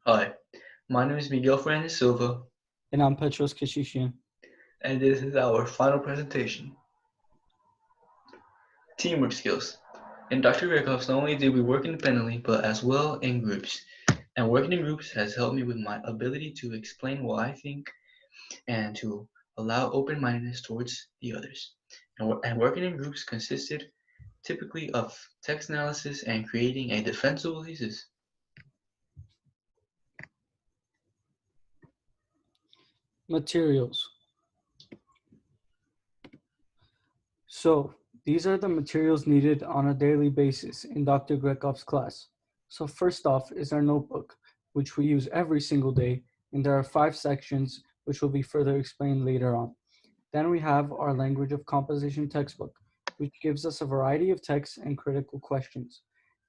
Hi, my name is Miguel Fernandez Silva, And I'm Petros Kishishian. and this is our final presentation. Teamwork skills. In Dr. Greghoff's, not only did we work independently, but as well in groups. And working in groups has helped me with my ability to explain what I think and to allow open-mindedness towards the others. And working in groups consisted typically of text analysis and creating a defensible thesis. Materials. So these are the materials needed on a daily basis in Dr. Greghoff's class. So first off is our notebook, which we use every single day, and there are 5 sections which will be further explained later on. Then we have our language of composition textbook, which gives us a variety of texts and critical questions.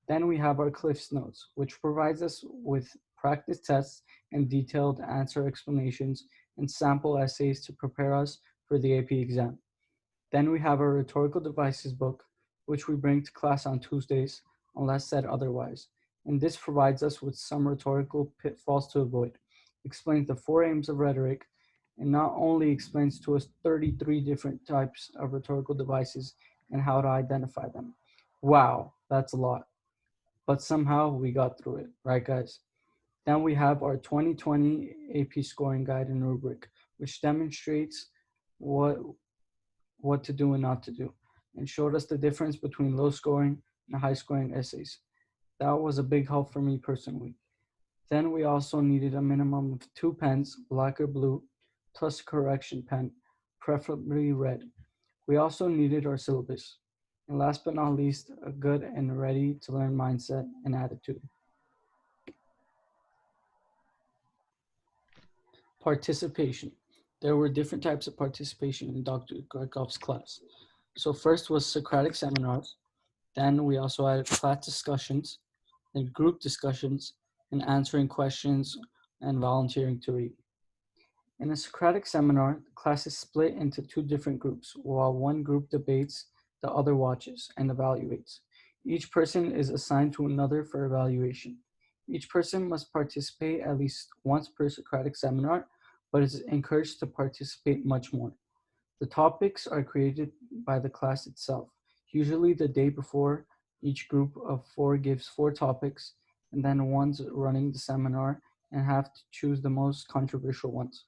Then we have our Cliffs Notes, which provides us with practice tests and detailed answer explanations and sample essays to prepare us for the AP exam. Then we have our Rhetorical Devices book, which we bring to class on Tuesdays, unless said otherwise. And this provides us with some rhetorical pitfalls to avoid, explains the 4 aims of rhetoric, and not only explains to us 33 different types of rhetorical devices and how to identify them. Wow, that's a lot. But somehow we got through it, right, guys? Then we have our 2020 AP scoring guide and rubric, which demonstrates what what to do and not to do, and showed us the difference between low scoring and high scoring essays. That was a big help for me personally. Then we also needed a minimum of 2 pens, black or blue, plus a correction pen, preferably red. We also needed our syllabus. And last but not least, a good and ready to learn mindset and attitude. Participation. There were different types of participation in Dr. Greghoff's class. So first was Socratic seminars. Then we also had class discussions, then group discussions, and answering questions and volunteering to read. In a Socratic seminar, the class is split into 2 different groups, while one group debates, the other watches and evaluates. Each person is assigned to another for evaluation. Each person must participate at least once per Socratic seminar, but is encouraged to participate much more. The topics are created by the class itself. Usually the day before, each group of 4 gives 4 topics, and then one's running the seminar and have to choose the most controversial ones.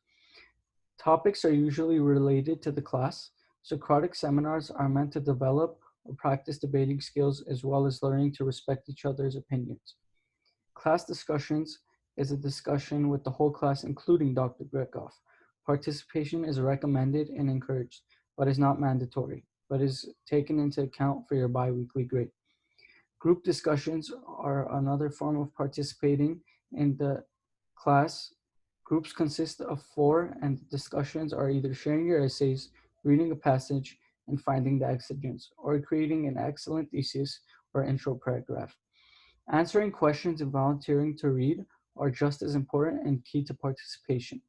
Topics are usually related to the class. Socratic seminars are meant to develop or practice debating skills as well as learning to respect each other's opinions. Class discussions is a discussion with the whole class, including Dr. Greghoff. Participation is recommended and encouraged, but is not mandatory, but is taken into account for your biweekly grade. Group discussions are another form of participating in the class. Groups consist of 4, and discussions are either sharing your essays, reading a passage, and finding the exegesis, or creating an excellent thesis or intro paragraph. Answering questions and volunteering to read are just as important and key to participation.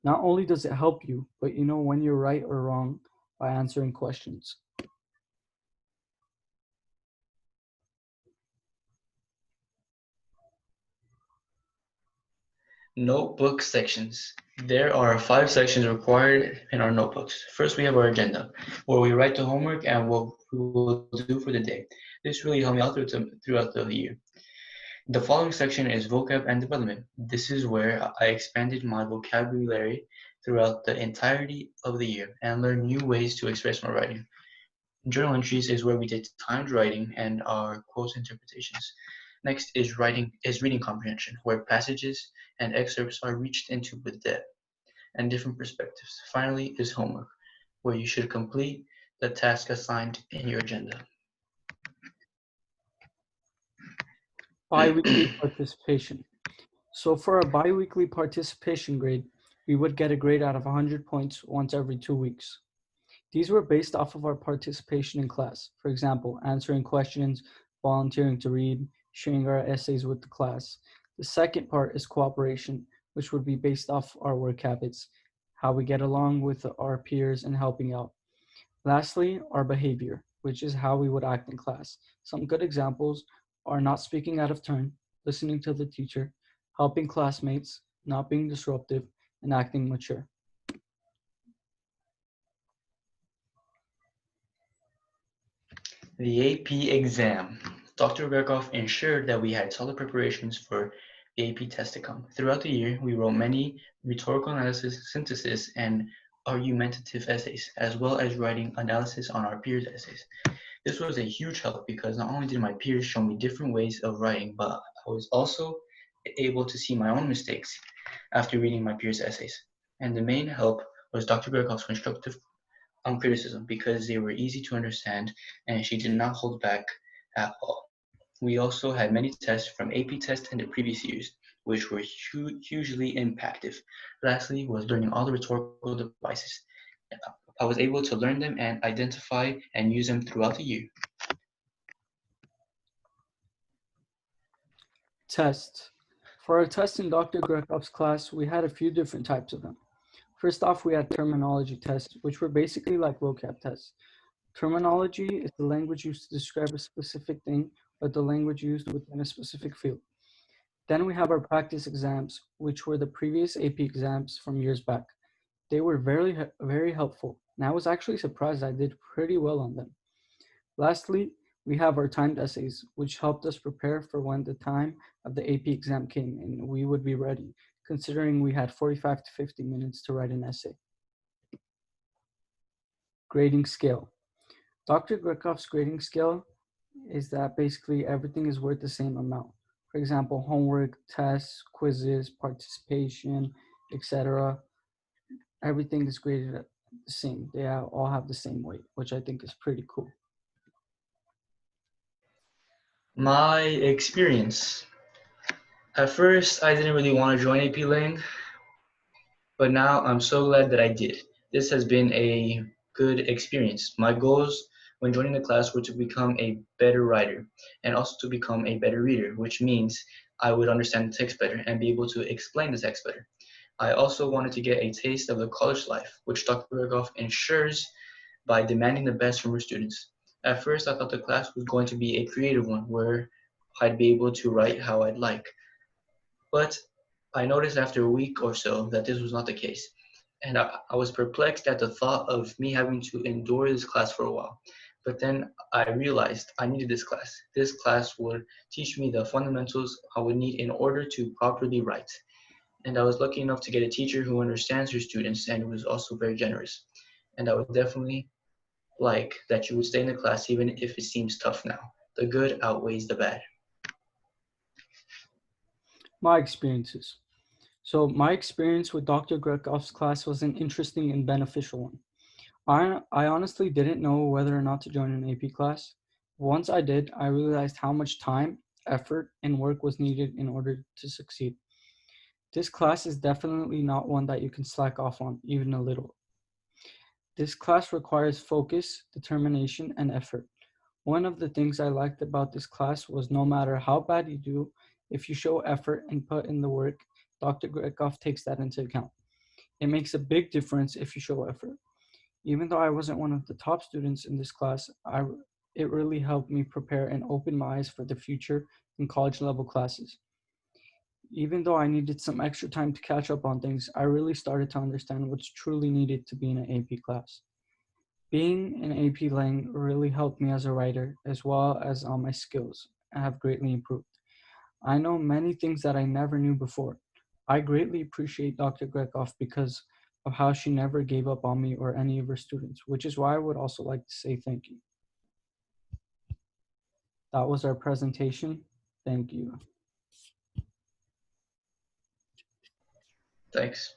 Not only does it help you, but you know when you're right or wrong by answering questions. Notebook sections. There are 5 sections required in our notebooks. First, we have our agenda, where we write the homework and what we will do for the day. This really helped me out throughout the year. The following section is vocab and development. This is where I expanded my vocabulary throughout the entirety of the year and learned new ways to express my writing. Journal entries is where we did timed writing and our quotes interpretations. Next is reading comprehension, where passages and excerpts are reached into with depth and different perspectives. Finally is homework, where you should complete the task assigned in your agenda. Biweekly participation. So for a biweekly participation grade, we would get a grade out of 100 points once every 2 weeks. These were based off of our participation in class. For example, answering questions, volunteering to read, sharing our essays with the class. The second part is cooperation, which would be based off our work habits, how we get along with our peers and helping out. Lastly, our behavior, which is how we would act in class. Some good examples are not speaking out of turn, listening to the teacher, helping classmates, not being disruptive, and acting mature. The AP exam. Dr. Gregov ensured that we had solid preparations for the AP test to come. Throughout the year, we wrote many rhetorical analysis, synthesis, and argumentative essays, as well as writing analysis on our peers' essays. This was a huge help because not only did my peers show me different ways of writing, but I was also able to see my own mistakes after reading my peers' essays. And the main help was Dr. Gregov's constructive criticism because they were easy to understand and she did not hold back at all. We also had many tests from AP tests in the previous years, which were hugely impactful. Lastly, was learning all the rhetorical devices. I was able to learn them and identify and use them throughout the year. Tests. For our test in Dr. Grekov's class, we had a few different types of them. First off, we had terminology tests, which were basically like vocab tests. Terminology is the language used to describe a specific thing, or the language used within a specific field. Then we have our practice exams, which were the previous AP exams from years back. They were very helpful, and I was actually surprised I did pretty well on them. Lastly, we have our timed essays, which helped us prepare for when the time of the AP exam came and we would be ready, considering we had 45 to 50 minutes to write an essay. Grading scale. Dr. Grekov's grading scale is that basically everything is worth the same amount. For example, homework, tests, quizzes, participation, etc. Everything is graded the same. They all have the same weight, which I think is pretty cool. My experience. At first, I didn't really want to join AP Lang, but now I'm so glad that I did. This has been a good experience. My goals when joining the class were to become a better writer and also to become a better reader, which means I would understand the text better and be able to explain the text better. I also wanted to get a taste of the college life, which Dr. Berghoff ensures by demanding the best from her students. At first, I thought the class was going to be a creative one where I'd be able to write how I'd like. But I noticed after a week or so that this was not the case. And I was perplexed at the thought of me having to endure this class for a while. But then I realized I needed this class. This class would teach me the fundamentals I would need in order to properly write. And I was lucky enough to get a teacher who understands her students and who was also very generous. And I would definitely like that you would stay in the class even if it seems tough now. The good outweighs the bad. My experiences. So my experience with Dr. Grekov's class was an interesting and beneficial one. I honestly didn't know whether or not to join an AP class. Once I did, I realized how much time, effort, and work was needed in order to succeed. This class is definitely not one that you can slack off on, even a little. This class requires focus, determination, and effort. One of the things I liked about this class was no matter how bad you do, if you show effort and put in the work, Dr. Gregov takes that into account. It makes a big difference if you show effort. Even though I wasn't one of the top students in this class, it really helped me prepare and open my eyes for the future in college level classes. Even though I needed some extra time to catch up on things, I really started to understand what's truly needed to be in an AP class. Being in AP Lang really helped me as a writer, as well as on my skills, have greatly improved. I know many things that I never knew before. I greatly appreciate Dr. Gregov because of how she never gave up on me or any of her students, which is why I would also like to say thank you. That was our presentation. Thank you. Thanks.